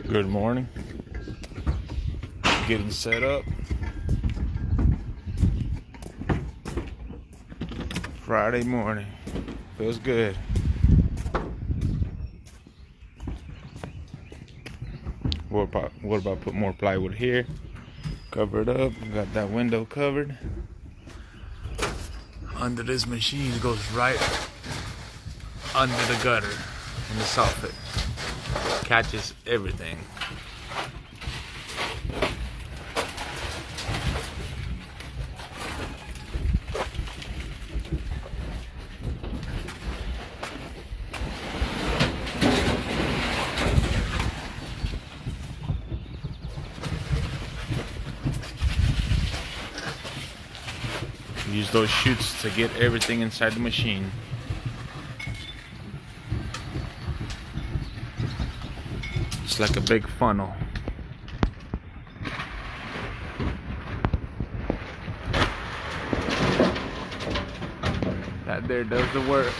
Good morning. Getting set up. Friday morning. Feels good. What about put more plywood here? Cover it up. We got that window covered. Under this machine, it goes right under the gutter in the soffit. Catches everything. Use those chutes to get everything inside the machine. It's like a big funnel. That there does the work.